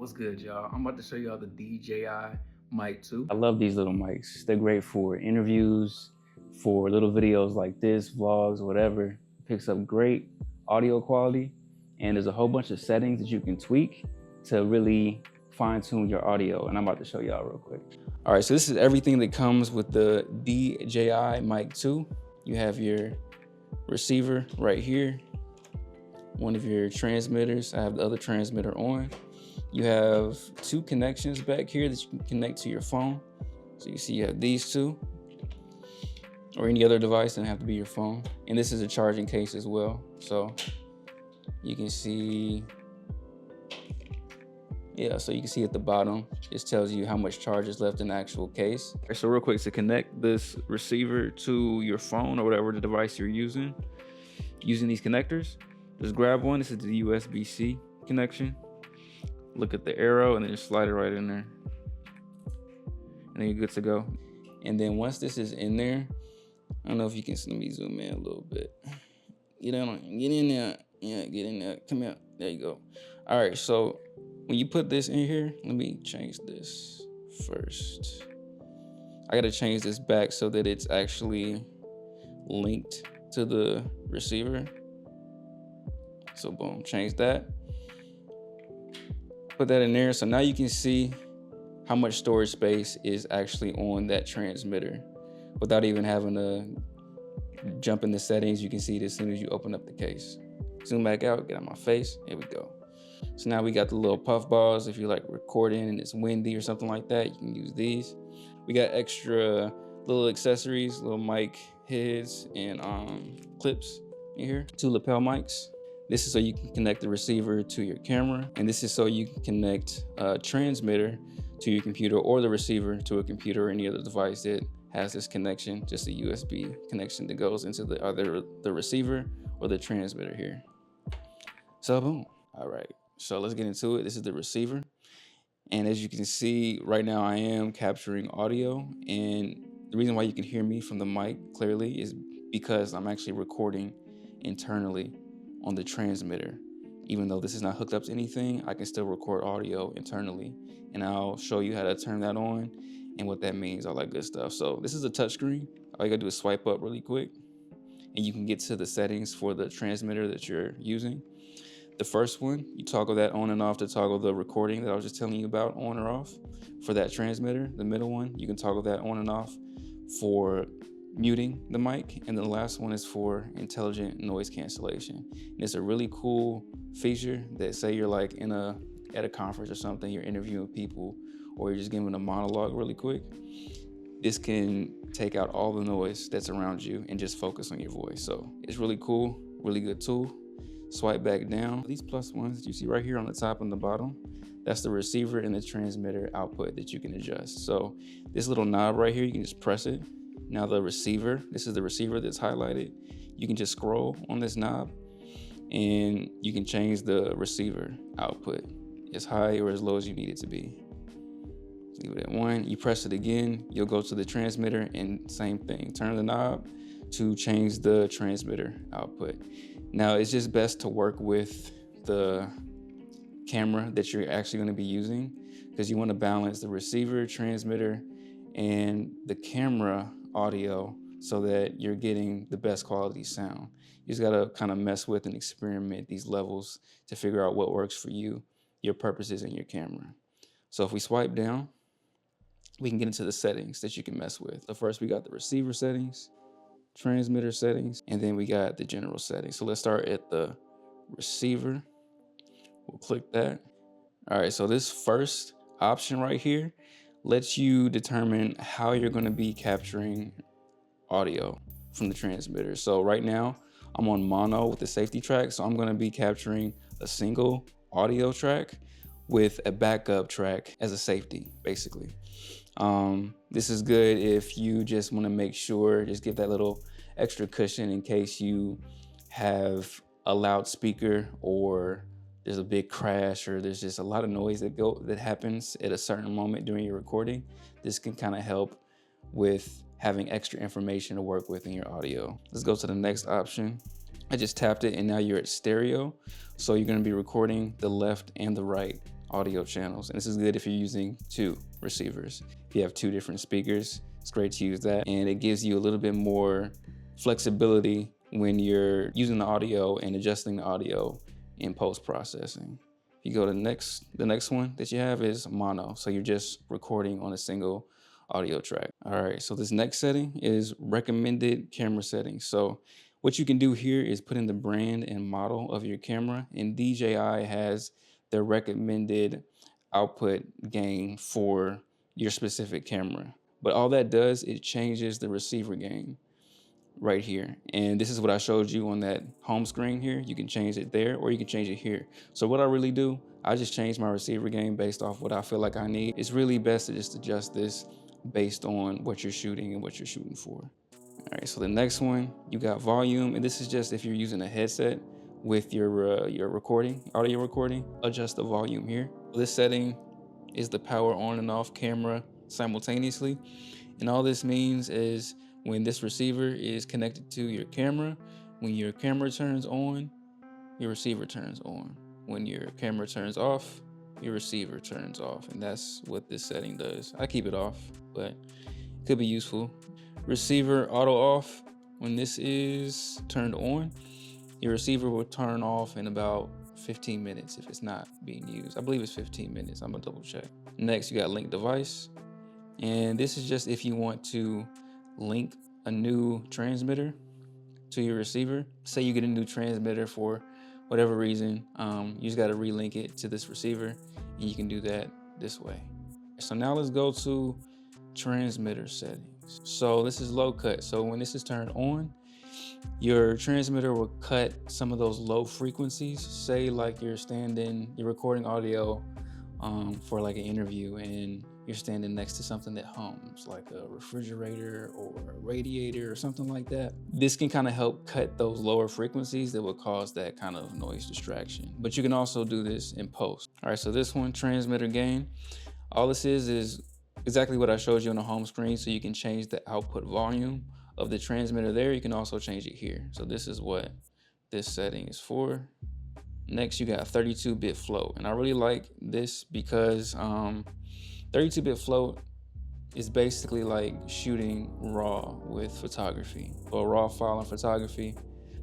What's good, y'all? I'm about to show y'all the DJI Mic 2. I love these little mics. They're great for interviews, for little videos like this, vlogs, whatever. It picks up great audio quality, and there's a whole bunch of settings that you can tweak to really fine tune your audio, and I'm about to show y'all real quick. All right, so this is everything that comes with the DJI Mic 2. You have your receiver right here, one of your transmitters. I have the other transmitter on. You have two connections back here that you can connect to your phone. So you see you have these two, or any other device, doesn't have to be your phone. And this is a charging case as well. So you can see, so you can see at the bottom, this tells you how much charge is left in the actual case. So real quick, to connect this receiver to your phone or whatever the device you're using these connectors, just grab one. This is the USB-C connection. Look at the arrow and then just slide it right in there. And then you're good to go. And then once this is in there, I don't know if you can, let me zoom in a little bit. Get in there. Yeah, get in there. Come out. There you go. All right, so when you put this in here, let me change this first. I gotta change this back so that it's actually linked to the receiver. So boom, change that. Put that in there. So now you can see how much storage space is actually on that transmitter without even having to jump in the settings. You can see it as soon as you open up the case. Zoom back out, get out my face. Here we go. So now we got the little puff balls. If you're like recording and it's windy or something like that, you can use these. We got extra little accessories, little mic heads and clips in here. Two lapel mics. This is so you can connect the receiver to your camera, and this is so you can connect a transmitter to your computer or the receiver to a computer or any other device that has this connection, just a USB connection that goes into either the receiver or the transmitter here. So boom. All right, so let's get into it. This is the receiver. And as you can see right now, I am capturing audio, and the reason why you can hear me from the mic clearly is because I'm actually recording internally on the transmitter. Even though this is not hooked up to anything, I can still record audio internally, and I'll show you how to turn that on and what that means, all that good stuff. So this is a touchscreen. All you gotta do is swipe up really quick, and you can get to the settings for the transmitter that you're using. The first one, you toggle that on and off to toggle the recording that I was just telling you about on or off for that transmitter. The middle one, you can toggle that on and off for muting the mic, and the last one is for intelligent noise cancellation. And it's a really cool feature that, say you're like at a conference or something, you're interviewing people, or you're just giving a monologue really quick. This can take out all the noise that's around you and just focus on your voice. So it's really cool, really good tool. Swipe back down. These plus ones that you see right here on the top and the bottom, that's the receiver and the transmitter output that you can adjust. So this little knob right here, you can just press it. Now the receiver, this is the receiver that's highlighted. You can just scroll on this knob and you can change the receiver output as high or as low as you need it to be. Leave it at 1. You press it again, you'll go to the transmitter, and same thing. Turn the knob to change the transmitter output. Now it's just best to work with the camera that you're actually going to be using, because you want to balance the receiver, transmitter, and the camera audio so that you're getting the best quality sound. You just got to kind of mess with and experiment these levels to figure out what works for you, your purposes, and your camera. So if we swipe down, we can get into the settings that you can mess with. So first we got the receiver settings, transmitter settings, and then we got the general settings. So let's start at the receiver. We'll click that. All right, so this first option right here lets you determine how you're going to be capturing audio from the transmitter. So right now I'm on mono with the safety track, so I'm going to be capturing a single audio track with a backup track as a safety, basically. This is good if you just want to make sure, just give that little extra cushion in case you have a loudspeaker or there's a big crash or there's just a lot of noise that happens at a certain moment during your recording. This can kind of help with having extra information to work with in your audio. Let's go to the next option. I just tapped it and now you're at stereo. So you're gonna be recording the left and the right audio channels. And this is good if you're using 2 receivers. If you have 2 different speakers, it's great to use that. And it gives you a little bit more flexibility when you're using the audio and adjusting the audio in post-processing. If you go to the next one that you have is mono. So you're just recording on a single audio track. All right, so this next setting is recommended camera settings. So what you can do here is put in the brand and model of your camera, and DJI has their recommended output gain for your specific camera. But all that does, it changes the receiver gain right here. And this is what I showed you on that home screen here. You can change it there or you can change it here. So what I really do, I just change my receiver gain based off what I feel like I need. It's really best to just adjust this based on what you're shooting and what you're shooting for. All right, so the next one, you got volume, and this is just if you're using a headset with your recording, audio recording, adjust the volume here. This setting is the power on and off camera simultaneously. And all this means is when this receiver is connected to your camera, when your camera turns on, your receiver turns on. When your camera turns off, your receiver turns off. And that's what this setting does. I keep it off, but it could be useful. Receiver auto off, when this is turned on, your receiver will turn off in about 15 minutes if it's not being used. I believe it's 15 minutes. I'm gonna double check. Next, you got link device. And this is just if you want to link a new transmitter to your receiver. Say you get a new transmitter for whatever reason, you just gotta relink it to this receiver, and you can do that this way. So now let's go to transmitter settings. So this is low cut. So when this is turned on, your transmitter will cut some of those low frequencies. Say like you're recording audio for like an interview and you're standing next to something that hums, like a refrigerator or a radiator or something like that. This can kind of help cut those lower frequencies that would cause that kind of noise distraction. But you can also do this in post. All right, so this one, transmitter gain. All this is exactly what I showed you on the home screen, so you can change the output volume of the transmitter there. You can also change it here. So this is what this setting is for. Next, you got 32-bit float. And I really like this because 32-bit float is basically like shooting RAW with photography. So a RAW file in photography,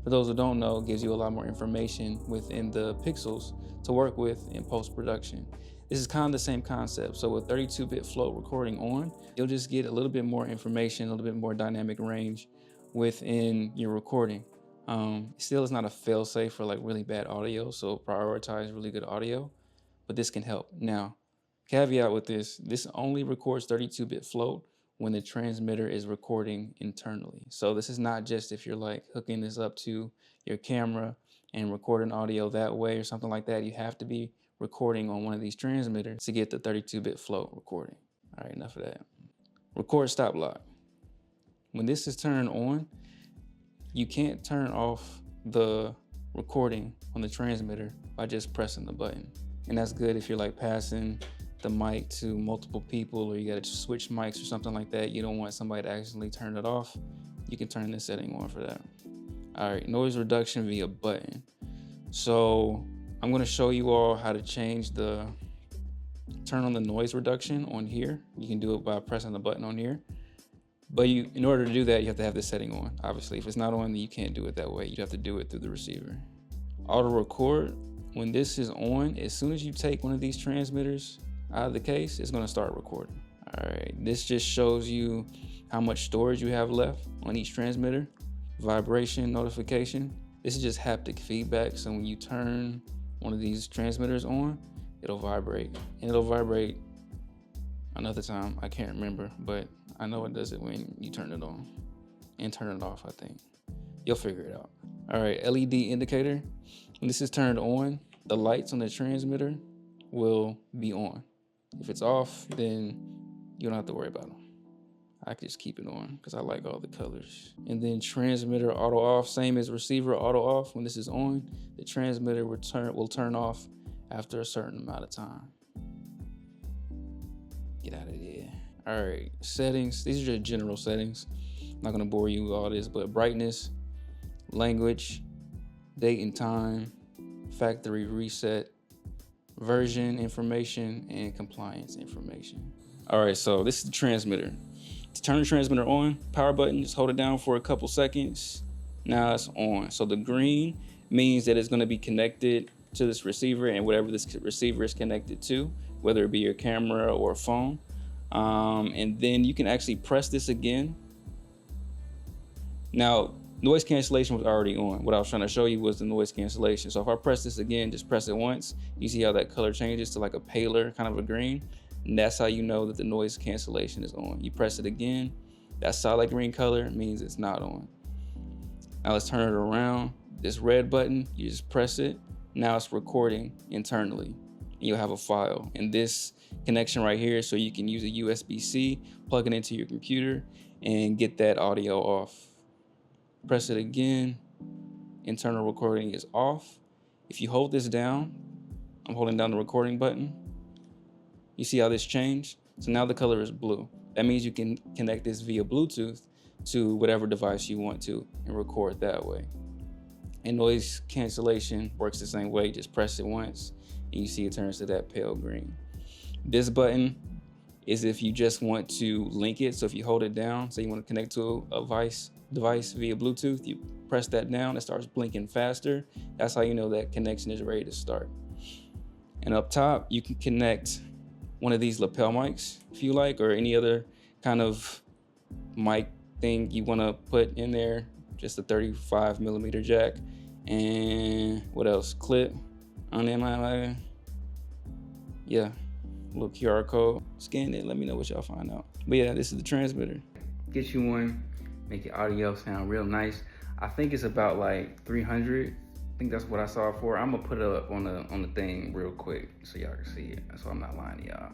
for those who don't know, gives you a lot more information within the pixels to work with in post-production. This is kind of the same concept. So with 32-bit float recording on, you'll just get a little bit more information, a little bit more dynamic range within your recording. Still is not a fail-safe for like really bad audio, so prioritize really good audio, but this can help. Now, caveat with this only records 32-bit float when the transmitter is recording internally. So this is not just if you're like hooking this up to your camera and recording audio that way or something like that. You have to be recording on one of these transmitters to get the 32-bit float recording. All right, enough of that. Record stop lock. When this is turned on, you can't turn off the recording on the transmitter by just pressing the button. And that's good if you're like passing the mic to multiple people or you gotta switch mics or something like that. You don't want somebody to accidentally turn it off. You can turn this setting on for that. All right, noise reduction via button. So I'm gonna show you all how to turn on the noise reduction on here. You can do it by pressing the button on here. But in order to do that, you have to have this setting on. Obviously, if it's not on, then you can't do it that way. You'd have to do it through the receiver. Auto record, when this is on, as soon as you take one of these transmitters out of the case, it's gonna start recording. All right, this just shows you how much storage you have left on each transmitter. Vibration notification. This is just haptic feedback. So when you turn one of these transmitters on, it'll vibrate. And it'll vibrate another time. I can't remember, but I know it does it when you turn it on and turn it off, I think. You'll figure it out. All right, LED indicator. When this is turned on, the lights on the transmitter will be on. If it's off, then you don't have to worry about them. I can just keep it on because I like all the colors. And then transmitter auto off, same as receiver auto off. When this is on, the transmitter will turn off after a certain amount of time. Get out of there. All right, settings. These are just general settings. I'm not gonna bore you with all this, but brightness, language, date and time, factory reset, version information, and compliance information. All right, so this is the transmitter. To turn the transmitter on, power button, just hold it down for a couple seconds. Now it's on. So the green means that it's gonna be connected to this receiver and whatever this receiver is connected to, whether it be your camera or a phone. And then you can actually press this again. Now, noise cancellation was already on. What I was trying to show you was the noise cancellation. So if I press this again, just press it once, you see how that color changes to like a paler kind of a green. And that's how you know that the noise cancellation is on. You press it again, that solid green color means it's not on. Now let's turn it around. This red button, you just press it. Now it's recording internally. And you'll have a file. And this connection right here, so you can use a USB-C, plug it into your computer, and get that audio off. Press it again. Internal recording is off. If you hold this down, I'm holding down the recording button. You see how this changed? So now the color is blue. That means you can connect this via Bluetooth to whatever device you want to and record that way. And noise cancellation works the same way. Just press it once and you see it turns to that pale green. This button is if you just want to link it. So if you hold it down, say you want to connect to a device via Bluetooth, you press that down, it starts blinking faster. That's how you know that connection is ready to start. And up top, you can connect one of these lapel mics if you like, or any other kind of mic thing you want to put in there. Just a 35mm jack. And what else? Clip on there. Yeah, little QR code. Scan it, let me know what y'all find out. But yeah, this is the transmitter. Get you one, make your audio sound real nice. I think it's about like 300. I think that's what I saw it for. I'm gonna put it up on the thing real quick so y'all can see it. So I'm not lying to y'all.